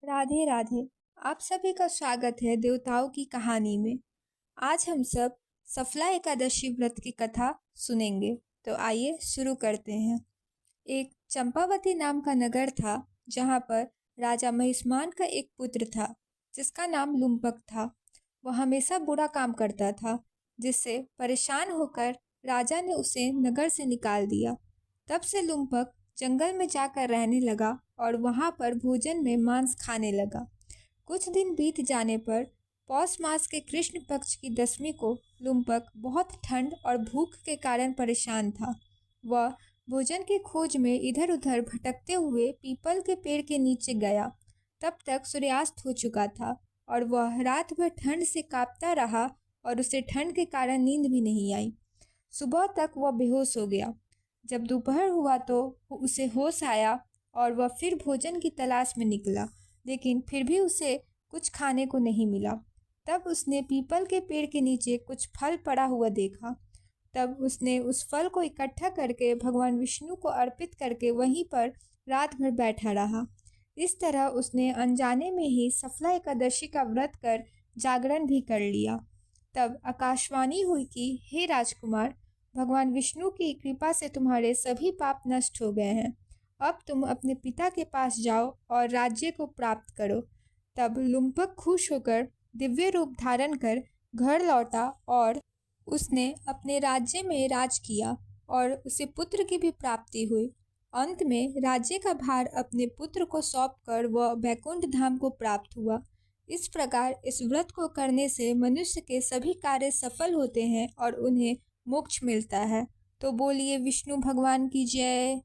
राधे राधे। आप सभी का स्वागत है देवताओं की कहानी में। आज हम सब सफला एकादशी व्रत की कथा सुनेंगे। तो आइए शुरू करते हैं। एक चंपावती नाम का नगर था, जहाँ पर राजा महिष्मान का एक पुत्र था, जिसका नाम लुम्पक था। वह हमेशा बुरा काम करता था, जिससे परेशान होकर राजा ने उसे नगर से निकाल दिया। तब से लुम्पक जंगल में जाकर रहने लगा और वहाँ पर भोजन में मांस खाने लगा। कुछ दिन बीत जाने पर पौष मास के कृष्ण पक्ष की 10वीं को लुम्पक बहुत ठंड और भूख के कारण परेशान था। वह भोजन की खोज में इधर उधर भटकते हुए पीपल के पेड़ के नीचे गया। तब तक सूर्यास्त हो चुका था और वह रात भर ठंड से कांपता रहा और उसे ठंड के कारण नींद भी नहीं आई। सुबह तक वह बेहोश हो गया। जब दोपहर हुआ तो उसे होश आया और वह फिर भोजन की तलाश में निकला, लेकिन फिर भी उसे कुछ खाने को नहीं मिला। तब उसने पीपल के पेड़ के नीचे कुछ फल पड़ा हुआ देखा। तब उसने उस फल को इकट्ठा करके भगवान विष्णु को अर्पित करके वहीं पर रात भर बैठा रहा। इस तरह उसने अनजाने में ही सफला एकादशी का व्रत कर जागरण भी कर लिया। तब आकाशवाणी हुई कि हे राजकुमार, भगवान विष्णु की कृपा से तुम्हारे सभी पाप नष्ट हो गए हैं। अब तुम अपने पिता के पास जाओ और राज्य को प्राप्त करो। तब लुम्पक खुश होकर दिव्य रूप धारण कर घर लौटा और उसने अपने राज्य में राज किया और उसे पुत्र की भी प्राप्ति हुई। अंत में राज्य का भार अपने पुत्र को सौंपकर वह बैकुंठ धाम को प्राप्त हुआ। इस प्रकार इस व्रत को करने से मनुष्य के सभी कार्य सफल होते हैं और उन्हें मोक्ष मिलता है। तो बोलिए विष्णु भगवान की जय।